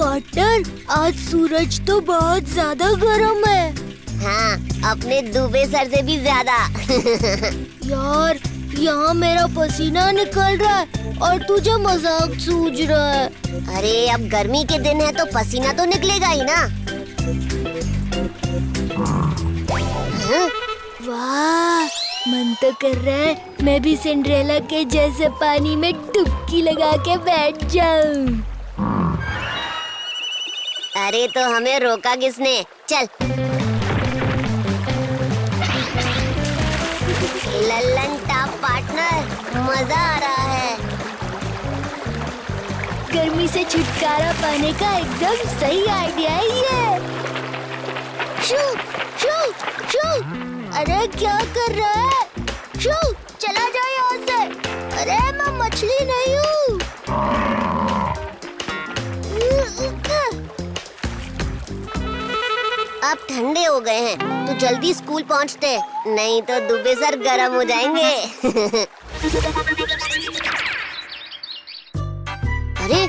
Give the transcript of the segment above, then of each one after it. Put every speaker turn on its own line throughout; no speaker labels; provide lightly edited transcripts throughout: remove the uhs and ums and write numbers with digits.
Partner, आज सूरज तो बहुत ज्यादा गर्म है।
हाँ, अपने दुबे सर से भी ज्यादा।
यार, यहाँ मेरा पसीना निकल रहा है और तुझे मजाक सूझ रहा है।
अरे अब गर्मी के दिन है तो पसीना तो निकलेगा ही ना। हाँ?
वाह, मन तो कर रहा है मैं भी सिंड्रेला के जैसे पानी में डुबकी लगा के बैठ जाऊं।
अरे तो हमें रोका किसने? चल। लल्लन टॉप पार्टनर, मजा आ रहा है।
गर्मी से छुटकारा पाने का एकदम सही आइडिया है ये। शू, शू, शू। अरे क्या कर रहा है? शू, चला जा यहाँ से। अरे मैं मछली नहीं हूँ।
अब ठंडे हो गए हैं तो जल्दी स्कूल पहुँचते, नहीं तो दुबे सर गर्म हो जाएंगे। अरे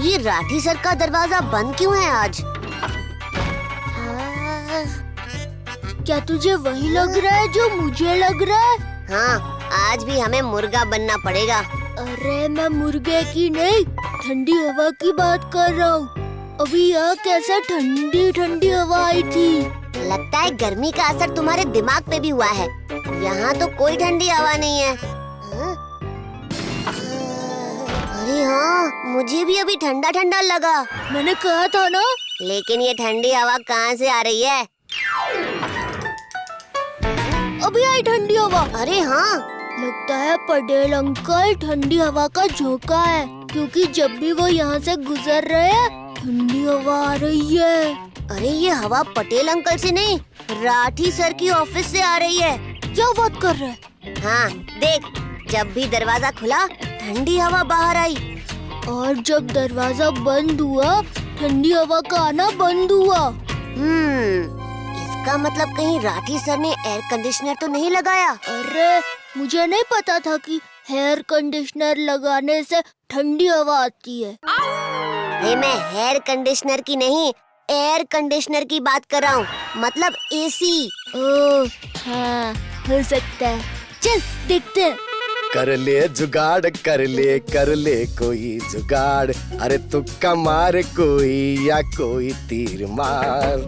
ये राठी सर का दरवाजा बंद क्यों है आज?
क्या तुझे वही लग रहा है जो मुझे लग रहा है?
हाँ, आज भी हमें मुर्गा बनना पड़ेगा।
अरे मैं मुर्गे की नहीं, ठंडी हवा की बात कर रहा हूँ। अभी यह कैसे ठंडी ठंडी हवा आई थी।
लगता है गर्मी का असर तुम्हारे दिमाग पे भी हुआ है। यहाँ तो कोई ठंडी हवा नहीं है। हाँ? अरे हाँ, मुझे भी अभी ठंडा ठंडा लगा।
मैंने कहा था ना।
लेकिन ये ठंडी हवा कहाँ से आ रही है?
अभी आई ठंडी हवा।
अरे हाँ,
लगता है पटेल अंकल ठंडी हवा का झोंका है, क्योंकि जब भी वो यहाँ से गुजर रहे हैं ठंडी हवा आ रही है।
अरे ये हवा पटेल अंकल से नहीं, राठी सर की ऑफिस से आ रही है।
क्या बात कर रहे हैं?
हाँ देख, जब भी दरवाजा खुला ठंडी हवा बाहर आई,
और जब दरवाजा बंद हुआ ठंडी हवा का आना बंद हुआ।
इसका मतलब कहीं राठी सर ने एयर कंडीशनर तो नहीं लगाया?
अरे मुझे नहीं पता था कि हेयर कंडीशनर लगाने से ठंडी हवा आती है।
मैं हेयर कंडीशनर की नहीं, एयर कंडीशनर की बात कर रहा हूँ, मतलब एसी।
ओह हाँ, हो सकता है। चल देखते हैं।
कर ले कोई जुगाड़, अरे तुक्का मार कोई या कोई तीर मार।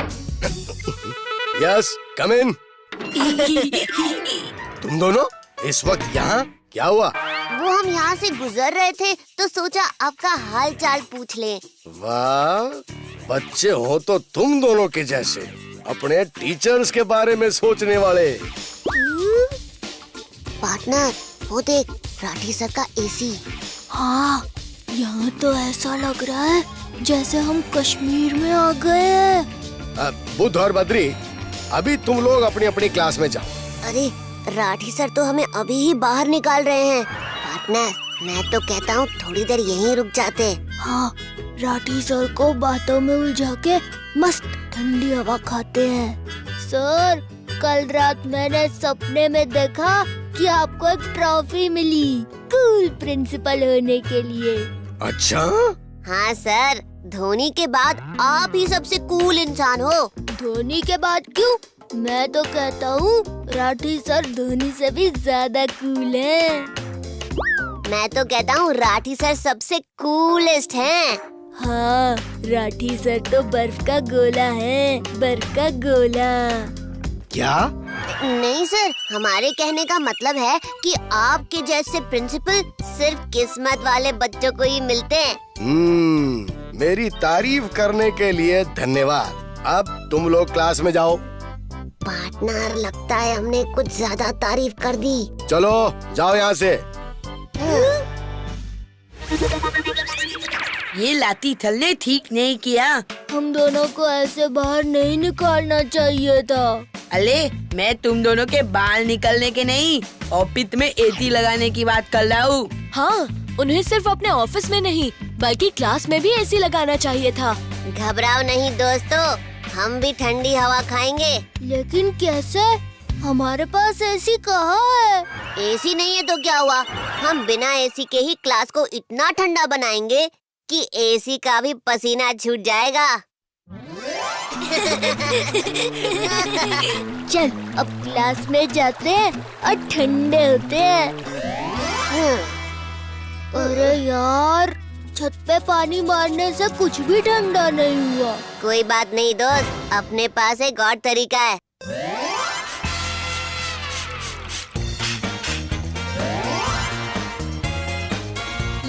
यस, कम इन। तुम दोनों इस वक्त यहाँ क्या हुआ?
वो हम यहाँ से गुजर रहे थे तो सोचा आपका हाल चाल पूछ लें।
वाह, बच्चे हो तो तुम दोनों के जैसे, अपने टीचर्स के बारे में सोचने वाले।
पार्टनर, वो देख, राठी सर का एसी।
हाँ, यहाँ तो ऐसा लग रहा है जैसे हम कश्मीर में आ गए हैं।
बुध और बद्री, अभी तुम लोग अपनी अपनी क्लास में जाओ।
अरे राठी सर तो हमें अभी ही बाहर निकाल रहे हैं। पार्टनर, मैं तो कहता हूँ थोड़ी देर यहीं रुक जाते।
हाँ, राठी सर को बातों में उलझा के मस्त ठंडी हवा खाते हैं। सर, कल रात मैंने सपने में देखा कि आपको एक ट्रॉफी मिली कूल प्रिंसिपल होने के लिए।
अच्छा?
हाँ सर, धोनी के बाद आप ही सबसे कूल इंसान हो।
धोनी के बाद क्यों? मैं तो कहता हूँ राठी सर धोनी से भी ज्यादा कूल हैं।
मैं तो कहता हूँ राठी सर सबसे कूलेस्ट हैं।
हाँ, राठी सर तो बर्फ का गोला है, बर्फ का गोला।
क्या?
नहीं सर, हमारे कहने का मतलब है कि आपके जैसे प्रिंसिपल सिर्फ किस्मत वाले बच्चों को ही मिलते हैं।
मेरी तारीफ करने के लिए धन्यवाद। अब तुम लोग क्लास में जाओ।
पार्टनर, लगता है हमने कुछ ज्यादा तारीफ कर दी।
चलो जाओ यहाँ से।
ये लाठी थल ने ठीक नहीं किया।
हम दोनों को ऐसे बाहर नहीं निकालना चाहिए था।
अले, मैं तुम दोनों के बाल निकलने के नहीं, ऑफिस में एसी लगाने की बात कर रहा हूँ।
हाँ, उन्हें सिर्फ अपने ऑफिस में नहीं बल्कि क्लास में भी एसी लगाना चाहिए था।
घबराओ नहीं दोस्तों, हम भी ठंडी हवा खाएंगे।
लेकिन कैसे? हमारे पास एसी कहाँ है?
एसी नहीं है तो क्या हुआ, हम बिना एसी के ही क्लास को इतना ठंडा बनाएंगे कि एसी का भी पसीना छूट जाएगा।
चल अब क्लास में जाते हैं और ठंडे होते हैं। अरे यार, छत पे पानी मारने से कुछ भी ठंडा नहीं हुआ।
कोई बात नहीं दोस्त, अपने पास एक और तरीका है।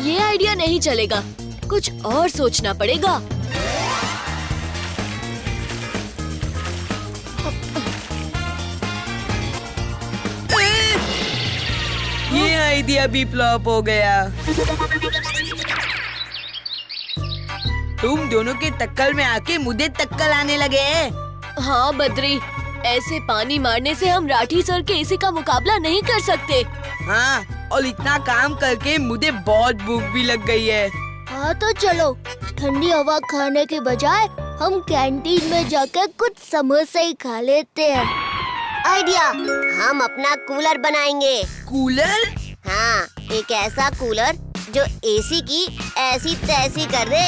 ये आइडिया नहीं चलेगा, कुछ और सोचना पड़ेगा।
ये आइडिया भी फ्लॉप हो गया। तुम दोनों के टक्कर में आके मुझे टक्कर आने लगे हैं।
हाँ बद्री, ऐसे पानी मारने से हम राठी सर के एसी का मुकाबला नहीं कर सकते।
हाँ, और इतना काम करके मुझे बहुत भूख भी लग गई है।
हाँ तो चलो, ठंडी हवा खाने के बजाय हम कैंटीन में जाकर कुछ समोसे ही खा लेते हैं।
आइडिया, हम अपना कूलर बनाएंगे।
कूलर?
हाँ, एक ऐसा कूलर जो एसी की ऐसी तैसी कर दे।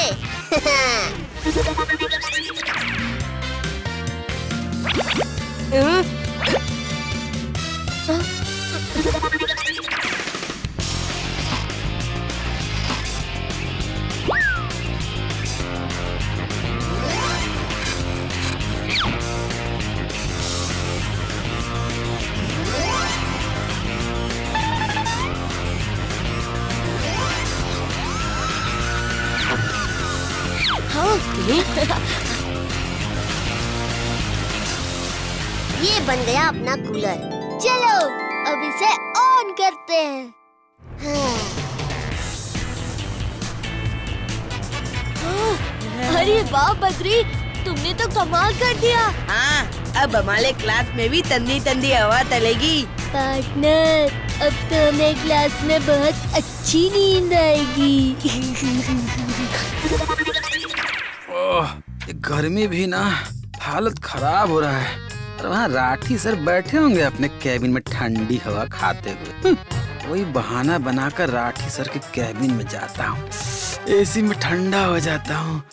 ये बन गया अपना कूलर।
चलो अब इसे ऑन करते हैं।
अरे वाह बद्री, तुमने तो कमाल कर दिया।
हाँ, अब हमारे क्लास में भी ठंडी ठंडी हवा चलेगी।
पार्टनर, अब तो हमें क्लास में बहुत अच्छी नींद आएगी।
ओह, ये गर्मी भी ना हालत खराब हो रहा है। और वहाँ राठी सर बैठे होंगे अपने कैबिन में ठंडी हवा खाते हुए। वही बहाना बनाकर राठी सर के कैबिन में जाता हूँ, एसी में ठंडा हो जाता हूँ।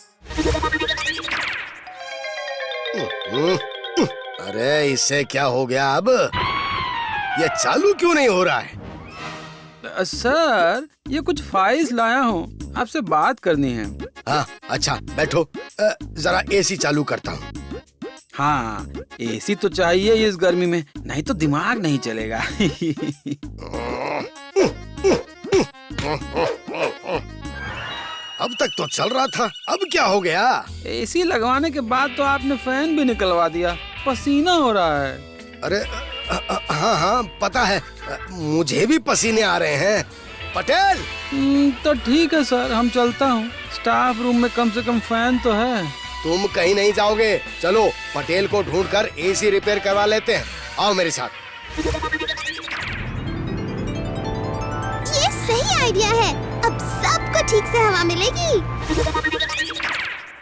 अरे इसे क्या हो गया अब? ये चालू क्यों नहीं हो रहा है?
सर, ये कुछ फाइल्स लाया हूँ, आपसे बात करनी है।
हाँ अच्छा बैठो, जरा एसी चालू करता हूँ।
हाँ, एसी तो चाहिए इस गर्मी में, नहीं तो दिमाग नहीं चलेगा।
अब तक तो चल रहा था, अब क्या हो गया?
एसी लगवाने के बाद तो आपने फैन भी निकलवा दिया, पसीना हो रहा है।
अरे हाँ हाँ पता है, मुझे भी पसीने आ रहे हैं। पटेल!
तो ठीक है सर, हम चलता हूँ। स्टाफ रूम में कम से कम फैन तो है।
तुम कहीं नहीं जाओगे, चलो पटेल को ढूंढकर एसी रिपेयर करवा लेते हैं। आओ मेरे साथ।
ये सही आइडिया है, अब सबको ठीक से हवा मिलेगी।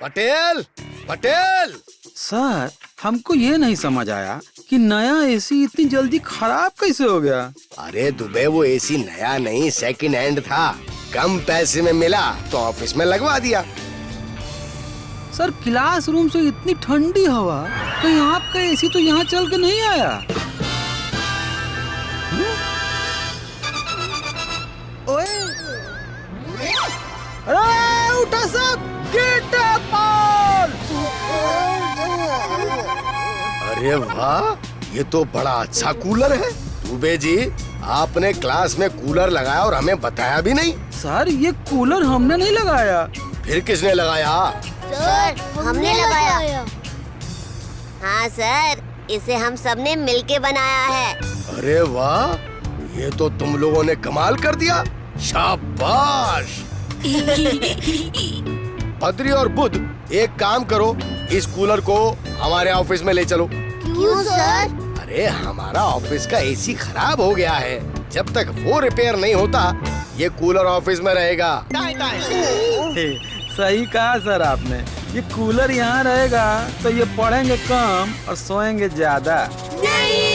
पटेल! पटेल!
सर, हमको ये नहीं समझ आया कि नया एसी इतनी जल्दी खराब कैसे हो गया।
अरे दुबे, वो एसी नया नहीं सेकंड हैंड था, कम पैसे में मिला तो ऑफिस में लगवा दिया।
सर, क्लासरूम से इतनी ठंडी हवा, कहीं आपका एसी तो यहाँ चल के नहीं आया? ओए! अरे उठा सब, गेट अप!
अरे वाह, ये तो बड़ा अच्छा कूलर है। दुबे जी, आपने क्लास में कूलर लगाया और हमें बताया भी नहीं।
सर, ये कूलर हमने नहीं लगाया।
फिर किसने लगाया?
सर, हमने लगाया। हाँ सर, इसे हम सबने मिलके बनाया है।
अरे वाह, ये तो तुम लोगों ने कमाल कर दिया, शाबाश। बद्री और बुध, एक काम करो, इस कूलर को हमारे ऑफिस में ले चलो।
क्यों सर?
अरे हमारा ऑफिस का एसी खराब हो गया है, जब तक वो रिपेयर नहीं होता ये कूलर ऑफिस में रहेगा।
सही कहा सर आपने, ये कूलर यहाँ रहेगा तो ये पढ़ेंगे कम और सोएंगे ज्यादा।
नहीं।